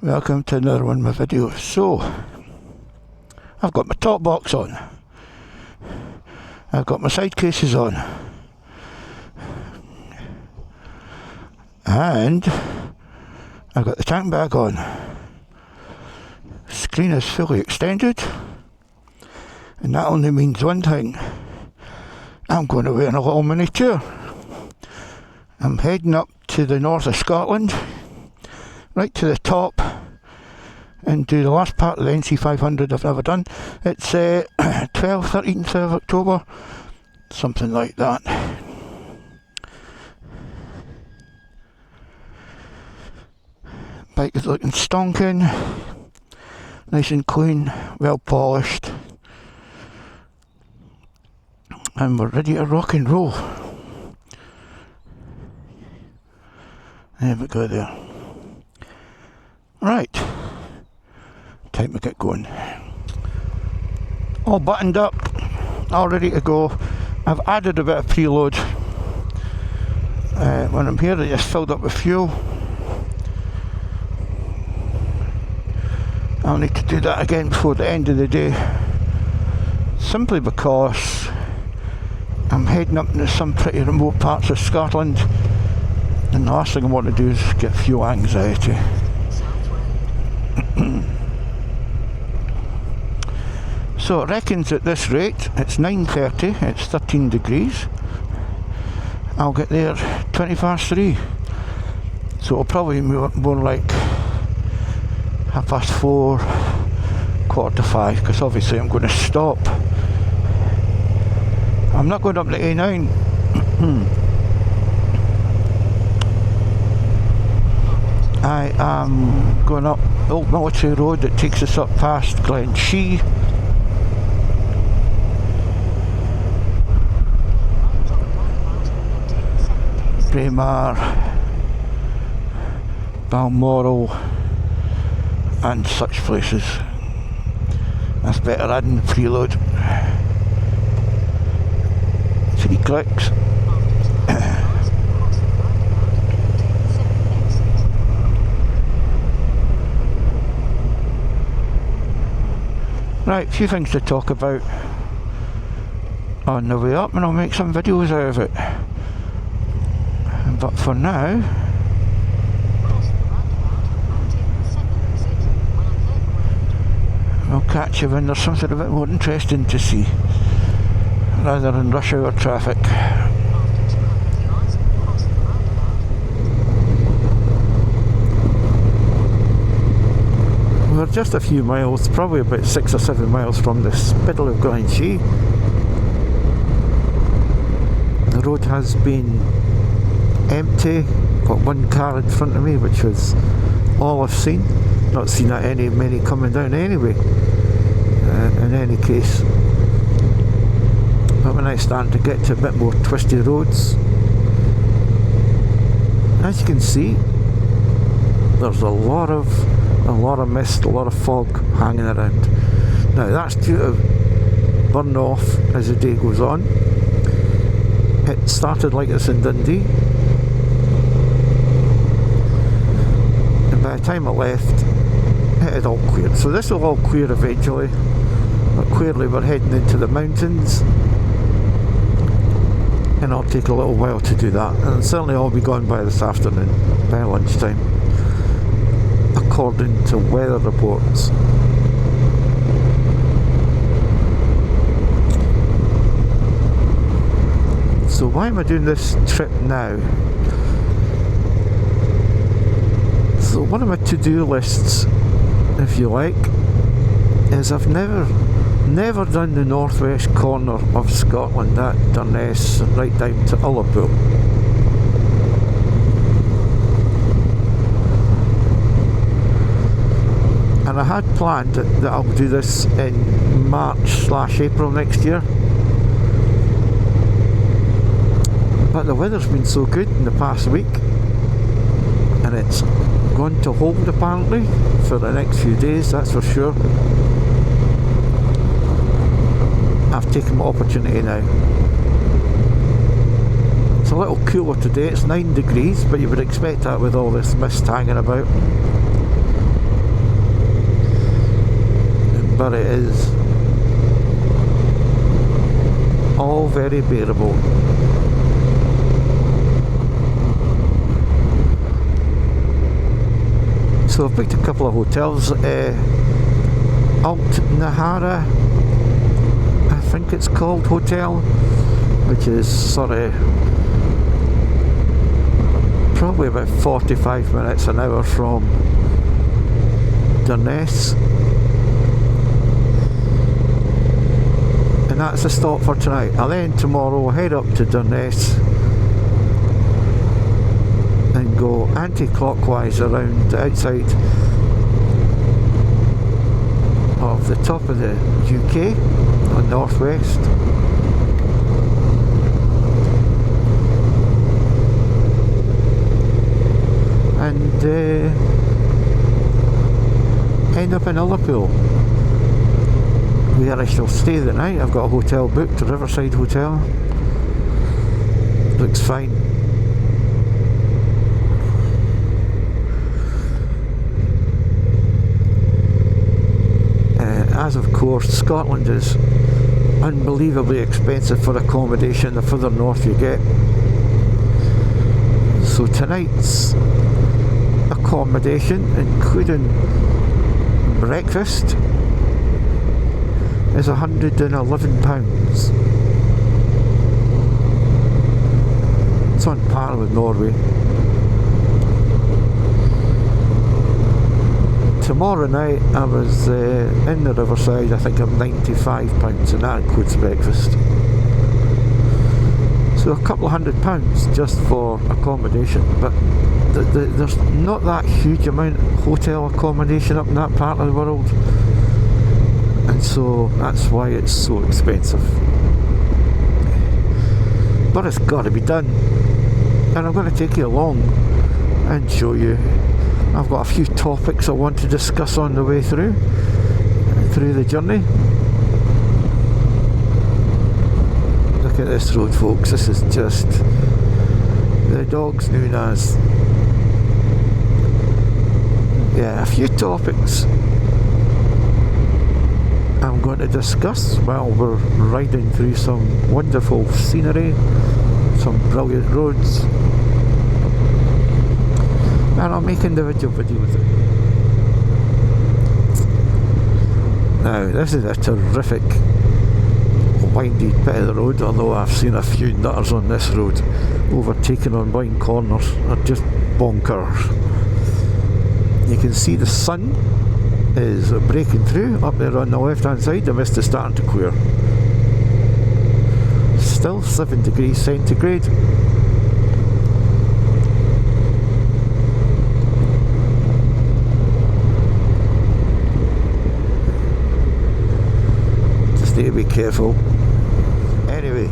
Welcome to another one of my videos. So, I've got my top box on. I've got my side cases on. And I've got the tank bag on. Screen is fully extended. And that only means one thing. I'm going away on a little mini tour. I'm heading up to the north of Scotland, right to the top, and do the last part of the NC500 I've never done. It's 12th, 13th of October, something like that. Bike is looking stonking, nice and clean, well polished, and we're ready to rock and roll. There we go there. Right, time to get going. All buttoned up, all ready to go. I've added a bit of preload. When I'm here I just filled up with fuel. I'll need to do that again before the end of the day, simply because I'm heading up into some pretty remote parts of Scotland, and the last thing I want to do is get fuel anxiety. So it reckons at this rate, it's 9:30, it's 13 degrees. I'll get there 20 past 3. So it'll probably be more like 4:30, 4:45, because obviously I'm going to stop. I'm not going up the A9. I am going up Old Military Road that takes us up past Glenshee. Braemar, Balmoral, and such places. That's better adding the preload. 3 clicks. Right, a few things to talk about on the way up, and I'll make some videos out of it. But for now, I'll catch you when there's something a bit more interesting to see, rather than rush hour traffic. We're just a few miles, probably about 6 or 7 miles from the Spiddle of Glenshee. The road has been empty. Got one car in front of me, which was all I've seen. Not seen that many coming down anyway. In any case, but when I start to get to a bit more twisty roads, as you can see, there's a lot of mist, a lot of fog hanging around. Now that's due to burn off as the day goes on. It started like this in Dundee, and by the time I left, it had all cleared. So this will all clear eventually, but clearly we're heading into the mountains, and it'll take a little while to do that, and certainly I'll be gone by this afternoon, by lunchtime, according to weather reports. So why am I doing this trip now? So one of my to-do lists, if you like, is I've never done the northwest corner of Scotland, that Durness right down to Ullapool. And I had planned that I'll do this in March/April next year. But the weather's been so good in the past week, and it's going to hold apparently for the next few days, that's for sure. I've taken my opportunity now. It's a little cooler today, it's 9 degrees, but you would expect that with all this mist hanging about. but it is all very bearable. So I've booked a couple of hotels. Alt Nahara, I think it's called, hotel, which is sort of probably about 45 minutes, an hour from Durness. And that's a stop for tonight. I'll then tomorrow head up to Durness and go anti-clockwise around the outside of the top of the UK on northwest, and end up in Liverpool, where I shall stay the night. I've got a hotel booked, a Riverside Hotel. Looks fine. As of course, Scotland is unbelievably expensive for accommodation the further north you get. So tonight's accommodation, including breakfast, is £111. It's on par with Norway. Tomorrow night I was in the Riverside. I think I'm £95, and that includes breakfast. So a couple of £100 just for accommodation, but there's not that huge amount of hotel accommodation up in that part of the world, and so that's why it's so expensive. But it's got to be done, and I'm going to take you along and show you. I've got a few topics I want to discuss on the way through the journey. Look at this road, folks. This is just the dog's new Naz. Yeah, a few topics I'm going to discuss while we're riding through some wonderful scenery, some brilliant roads, and I'll make individual videos. Now, this is a terrific windy bit of the road, although I've seen a few nutters on this road overtaken on blind corners. They're just bonkers. You can see the sun is breaking through up there on the left hand side. The mist is starting to clear. Still 7 degrees centigrade. Need to be careful. Anyway,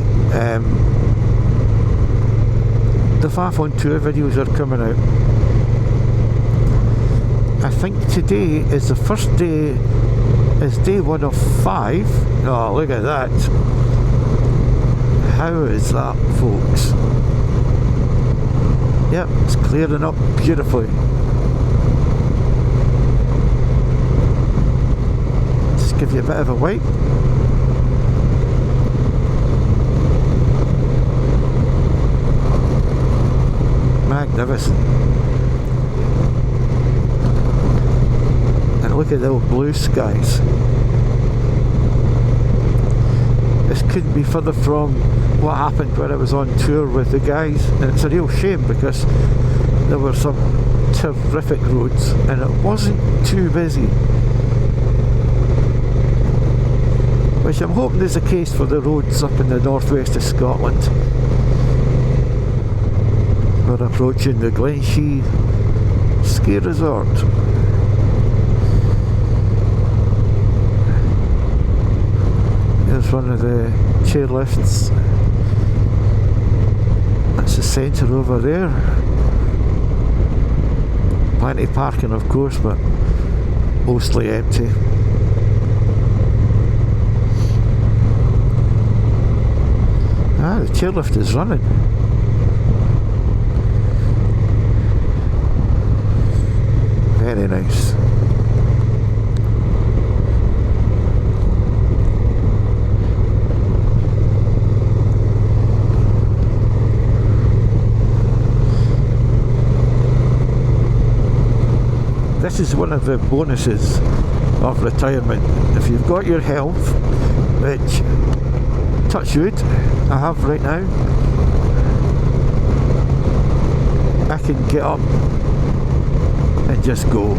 the Faff on tour videos are coming out. I think today is the first day, is day 1 of 5. Oh, look at that. How is that, folks? Yep, it's clearing up beautifully. Just give you a bit of a wipe. Magnificent. And look at the blue skies. This couldn't be further from what happened when I was on tour with the guys, and it's a real shame because there were some terrific roads and it wasn't too busy, which I'm hoping is the case for the roads up in the northwest of Scotland. We're approaching the Glenshee Ski Resort. There's one of the chairlifts. That's the centre over there. Plenty of parking, of course, but mostly empty. Ah, the chairlift is running. Very nice. is one of the bonuses of retirement. If you've got your health, which, touch wood, I have right now, I can get up and just go.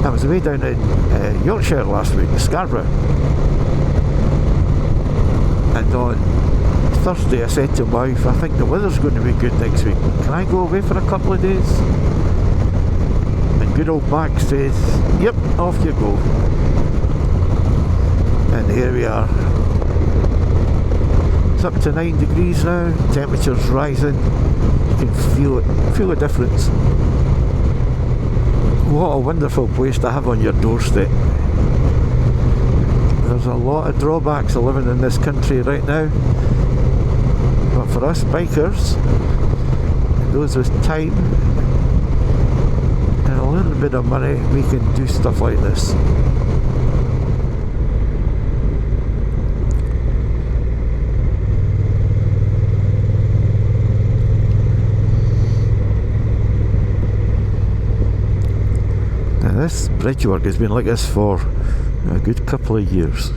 I was away down in Yorkshire last week, Scarborough, and on Thursday I said to my wife, I think the weather's going to be good next week. Can I go away for a couple of days? And good old Mac says, yep, off you go. And here we are. It's up to 9 degrees now, temperature's rising. You can feel it, feel the difference. What a wonderful place to have on your doorstep. There's a lot of drawbacks of living in this country right now, but for us bikers, those with time and a little bit of money, we can do stuff like this. This bridge work has been like this for a good couple of years.